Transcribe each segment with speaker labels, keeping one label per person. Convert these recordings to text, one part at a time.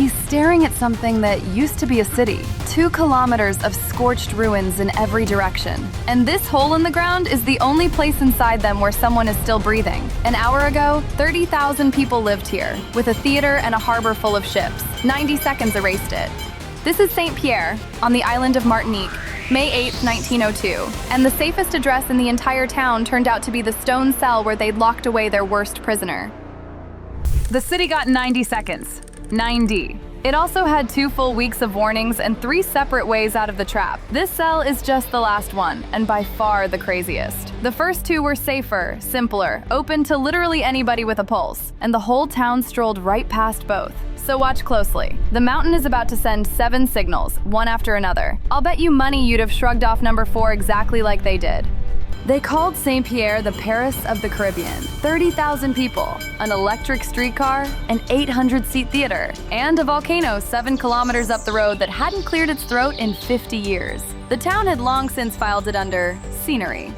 Speaker 1: He's staring at something that used to be a city. 2 kilometers of scorched ruins in every direction. And this hole in the ground is the only place inside them where someone is still breathing. An hour ago, 30,000 people lived here, with a theater and a harbor full of ships. 90 seconds erased it. This is Saint-Pierre, on the island of Martinique, May 8, 1902, and the safest address in the entire town turned out to be the stone cell where they'd locked away their worst prisoner. The city got 90 seconds. 90. It also had 2 full weeks of warnings and 3 separate ways out of the trap. This cell is just the last one, and by far the craziest. The first 2 were safer, simpler, open to literally anybody with a pulse, and the whole town strolled right past both. So watch closely. The mountain is about to send 7 signals, one after another. I'll bet you money you'd have shrugged off number 4 exactly like they did. They called Saint-Pierre the Paris of the Caribbean. 30,000 people, an electric streetcar, an 800-seat theater, and a volcano 7 kilometers up the road that hadn't cleared its throat in 50 years. The town had long since filed it under scenery.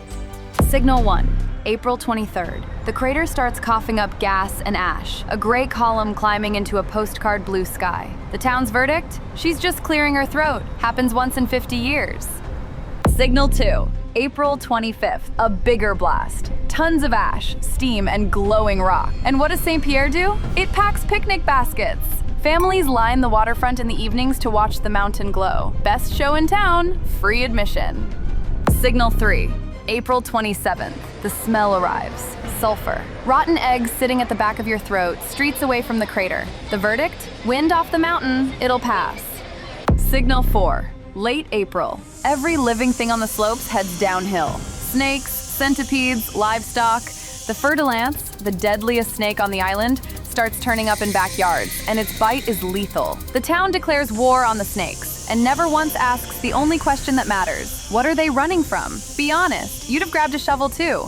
Speaker 1: Signal 1, April 23rd. The crater starts coughing up gas and ash, a gray column climbing into a postcard blue sky. The town's verdict? She's just clearing her throat. Happens once in 50 years. Signal 2, April 25th, a bigger blast. Tons of ash, steam, and glowing rock. And what does Saint-Pierre do? It packs picnic baskets. Families line the waterfront in the evenings to watch the mountain glow. Best show in town, free admission. Signal 3, April 27th, the smell arrives. Sulfur. Rotten eggs sitting at the back of your throat, streets away from the crater. The verdict? Wind off the mountain, it'll pass. Signal 4, late April. Every living thing on the slopes heads downhill. Snakes, centipedes, livestock. The fer-de-lance, the deadliest snake on the island, starts turning up in backyards, and its bite is lethal. The town declares war on the snakes, and never once asks the only question that matters. What are they running from? Be honest, you'd have grabbed a shovel too.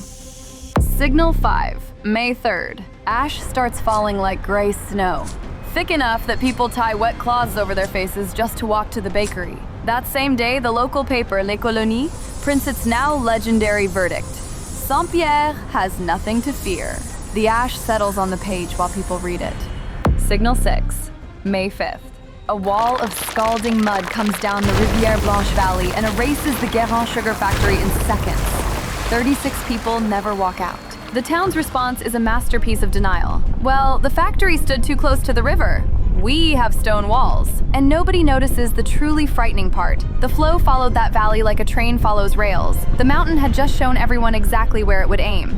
Speaker 1: Signal 5, May 3rd. Ash starts falling like gray snow. Thick enough that people tie wet cloths over their faces just to walk to the bakery. That same day, the local paper, Les Colonies, prints its now legendary verdict. Saint-Pierre has nothing to fear. The ash settles on the page while people read it. Signal 6, May 5th. A wall of scalding mud comes down the Rivière Blanche Valley and erases the Guérin sugar factory in seconds. 36 people never walk out. The town's response is a masterpiece of denial. Well, the factory stood too close to the river. We have stone walls. And nobody notices the truly frightening part. The flow followed that valley like a train follows rails. The mountain had just shown everyone exactly where it would aim.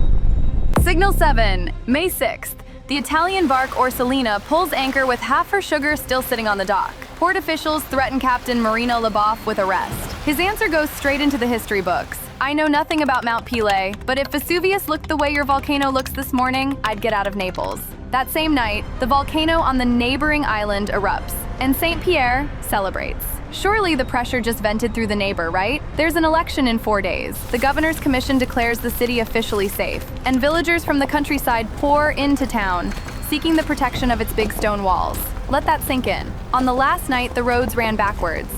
Speaker 1: Signal 7, May 6th. The Italian bark Orsolina pulls anchor with half her sugar still sitting on the dock. Port officials threaten Captain Marino Leboeuf with arrest. His answer goes straight into the history books. I know nothing about Mount Pelee, but if Vesuvius looked the way your volcano looks this morning, I'd get out of Naples. That same night, the volcano on the neighboring island erupts, and Saint-Pierre celebrates. Surely the pressure just vented through the neighbor, right? There's an election in 4 days. The governor's commission declares the city officially safe, and villagers from the countryside pour into town, seeking the protection of its big stone walls. Let that sink in. On the last night, the roads ran backwards.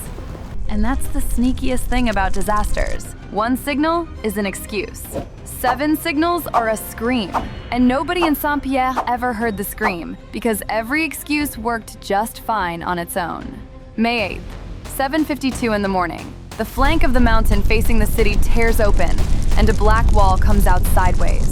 Speaker 1: And that's the sneakiest thing about disasters. 1 signal is an excuse. 7 signals are a scream. And nobody in Saint-Pierre ever heard the scream, because every excuse worked just fine on its own. May 8th, 7:52 in the morning. The flank of the mountain facing the city tears open, and a black wall comes out sideways.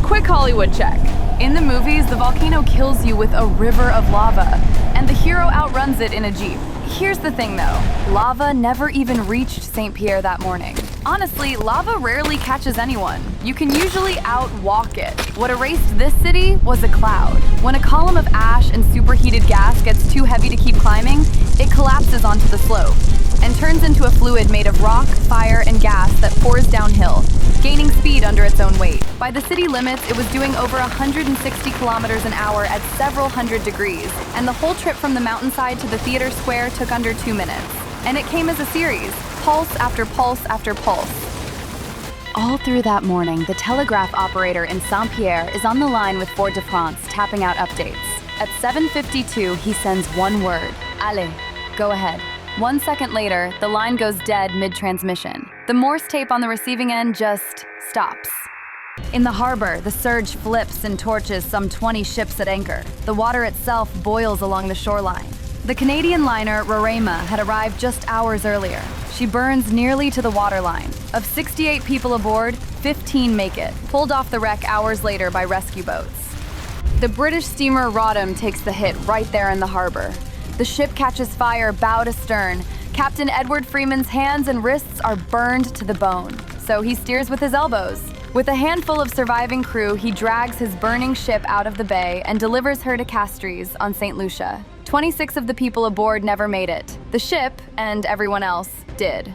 Speaker 1: Quick Hollywood check. In the movies, the volcano kills you with a river of lava, and the hero outruns it in a jeep. Here's the thing though, lava never even reached Saint-Pierre that morning. Honestly, lava rarely catches anyone. You can usually outwalk it. What erased this city was a cloud. When a column of ash and superheated gas gets too heavy to keep climbing, it collapses onto the slope and turns into a fluid made of rock, fire, and gas that pours downhill, gaining speed under its own weight. By the city limits, it was doing over 160 kilometers an hour at several hundred degrees, and the whole trip from the mountainside to the theater square took under 2 minutes. And it came as a series, pulse after pulse after pulse. All through that morning, the telegraph operator in Saint-Pierre is on the line with Fort-de-France, tapping out updates. At 7:52, he sends one word, allez, go ahead. 1 second later, the line goes dead mid-transmission. The Morse tape on the receiving end just stops. In the harbor, the surge flips and torches some 20 ships at anchor. The water itself boils along the shoreline. The Canadian liner Roraima had arrived just hours earlier. She burns nearly to the waterline. Of 68 people aboard, 15 make it, pulled off the wreck hours later by rescue boats. The British steamer Rodham takes the hit right there in the harbor. The ship catches fire bow to stern. Captain Edward Freeman's hands and wrists are burned to the bone, so he steers with his elbows. With a handful of surviving crew, he drags his burning ship out of the bay and delivers her to Castries on St. Lucia. 26 of the people aboard never made it. The ship, and everyone else, did.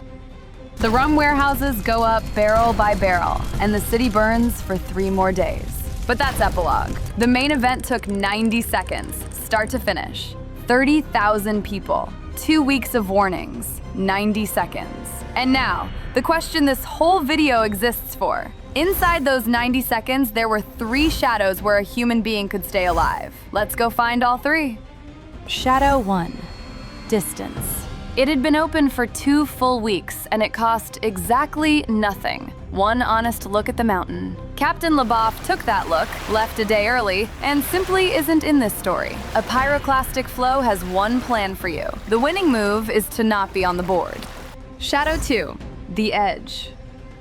Speaker 1: The rum warehouses go up barrel by barrel, and the city burns for 3 more days. But that's epilogue. The main event took 90 seconds, start to finish. 30,000 people, 2 weeks of warnings, 90 seconds. And now, the question this whole video exists for. Inside those 90 seconds, there were 3 shadows where a human being could stay alive. Let's go find all 3. Shadow 1. Distance. It had been open for 2 full weeks, and it cost exactly nothing. 1 honest look at the mountain. Captain Leboeuf took that look, left a day early, and simply isn't in this story. A pyroclastic flow has 1 plan for you. The winning move is to not be on the board. Shadow 2. The Edge.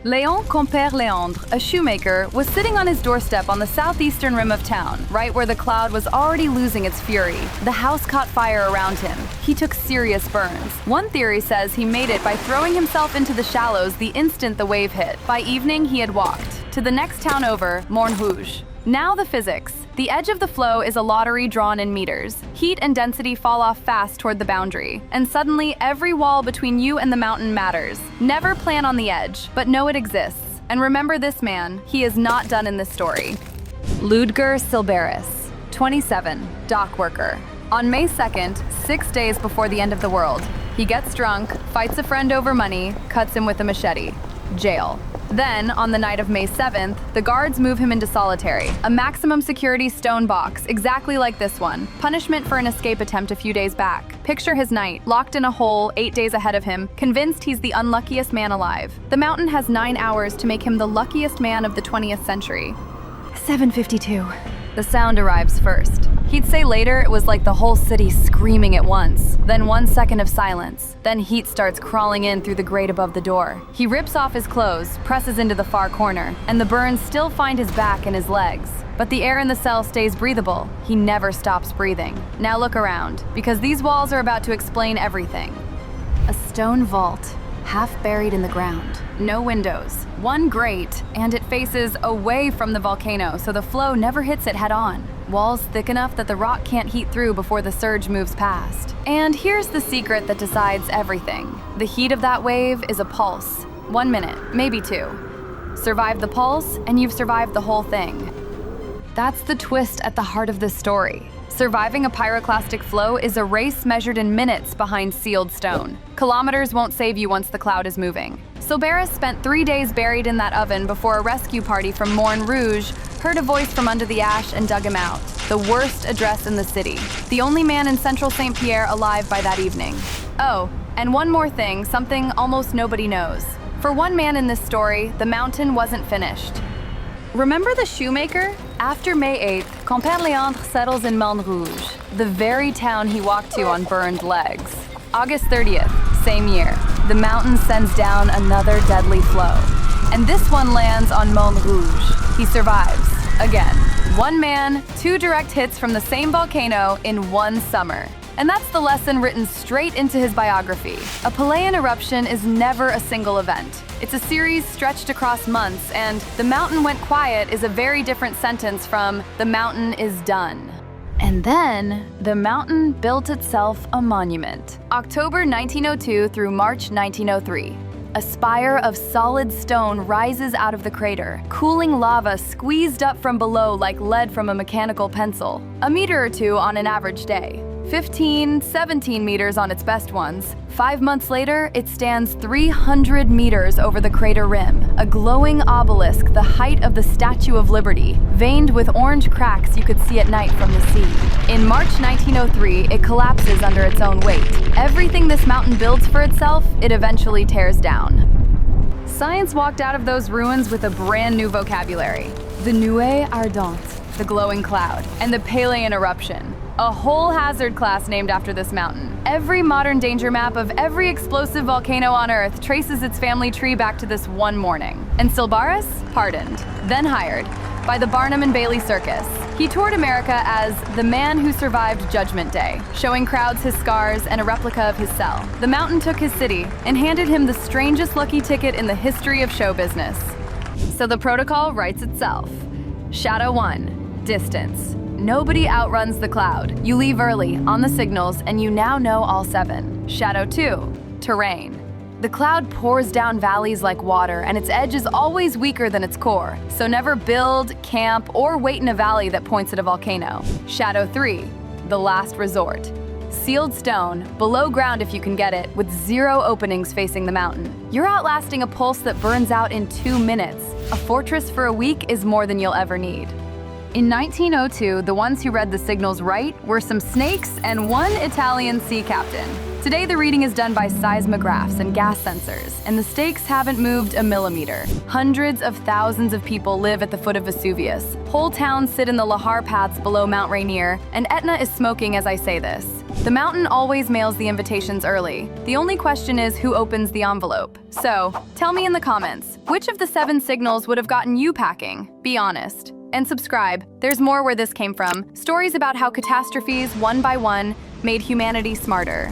Speaker 1: Léon Compère-Léandre, a shoemaker, was sitting on his doorstep on the southeastern rim of town, right where the cloud was already losing its fury. The house caught fire around him. He took serious burns. One theory says he made it by throwing himself into the shallows the instant the wave hit. By evening, he had walked to the next town over, Morne-Rouge. Now the physics. The edge of the flow is a lottery drawn in meters. Heat and density fall off fast toward the boundary, and suddenly every wall between you and the mountain matters. Never plan on the edge, but know it exists. And remember this man, he is not done in this story. Ludger Silberis, 27, dock worker. On May 2nd, 6 days before the end of the world, he gets drunk, fights a friend over money, cuts him with a machete. Jail. Then, on the night of May 7th, the guards move him into solitary, a maximum security stone box, exactly like this one. Punishment for an escape attempt a few days back. Picture his night, locked in a hole 8 days ahead of him, convinced he's the unluckiest man alive. The mountain has 9 hours to make him the luckiest man of the 20th century. 7:52. The sound arrives first. He'd say later it was like the whole city screaming at once. Then 1 second of silence. Then heat starts crawling in through the grate above the door. He rips off his clothes, presses into the far corner, and the burns still find his back and his legs. But the air in the cell stays breathable. He never stops breathing. Now look around, because these walls are about to explain everything. A stone vault, half buried in the ground. No windows. 1 grate, and it faces away from the volcano, so the flow never hits it head-on. Walls thick enough that the rock can't heat through before the surge moves past. And here's the secret that decides everything. The heat of that wave is a pulse. 1 minute, maybe 2. Survive the pulse, and you've survived the whole thing. That's the twist at the heart of this story. Surviving a pyroclastic flow is a race measured in minutes behind sealed stone. Kilometers won't save you once the cloud is moving. Silberis spent 3 days buried in that oven before a rescue party from Morne-Rouge heard a voice from under the ash and dug him out. The worst address in the city. The only man in central Saint-Pierre alive by that evening. Oh, and one more thing, something almost nobody knows. For one man in this story, the mountain wasn't finished. Remember the shoemaker? After May 8th, Compère-Léandre settles in Morne-Rouge, the very town he walked to on burned legs. August 30th, same year, the mountain sends down another deadly flow. And this one lands on Morne-Rouge. He survives, again. 1 man, 2 direct hits from the same volcano in 1 summer. And that's the lesson written straight into his biography. A Pelee eruption is never a single event. It's a series stretched across months, and "the mountain went quiet" is a very different sentence from "the mountain is done." And then, the mountain built itself a monument. October 1902 through March 1903. A spire of solid stone rises out of the crater, cooling lava squeezed up from below like lead from a mechanical pencil. A meter or 2 on an average day. 15, 17 meters on its best ones. 5 months later, it stands 300 meters over the crater rim, a glowing obelisk the height of the Statue of Liberty, veined with orange cracks you could see at night from the sea. In March 1903, it collapses under its own weight. Everything this mountain builds for itself, it eventually tears down. Science walked out of those ruins with a brand new vocabulary. The Nuée Ardente, the glowing cloud, and the Pelée eruption. A whole hazard class named after this mountain. Every modern danger map of every explosive volcano on Earth traces its family tree back to this one morning. And Silbaris? Pardoned, then hired, by the Barnum and Bailey Circus. He toured America as the man who survived Judgment Day, showing crowds his scars and a replica of his cell. The mountain took his city and handed him the strangest lucky ticket in the history of show business. So the protocol writes itself. Shadow 1, distance. Nobody outruns the cloud. You leave early, on the signals, and you now know all 7. Shadow 2, terrain. The cloud pours down valleys like water, and its edge is always weaker than its core. So never build, camp, or wait in a valley that points at a volcano. Shadow 3, the last resort. Sealed stone, below ground if you can get it, with 0 openings facing the mountain. You're outlasting a pulse that burns out in 2 minutes. A fortress for a week is more than you'll ever need. In 1902, the ones who read the signals right were some snakes and 1 Italian sea captain. Today, the reading is done by seismographs and gas sensors, and the stakes haven't moved a millimeter. Hundreds of thousands of people live at the foot of Vesuvius. Whole towns sit in the lahar paths below Mount Rainier, and Etna is smoking as I say this. The mountain always mails the invitations early. The only question is who opens the envelope. So, tell me in the comments, which of the 7 signals would have gotten you packing? Be honest. And subscribe. There's more where this came from. Stories about how catastrophes, one by one, made humanity smarter.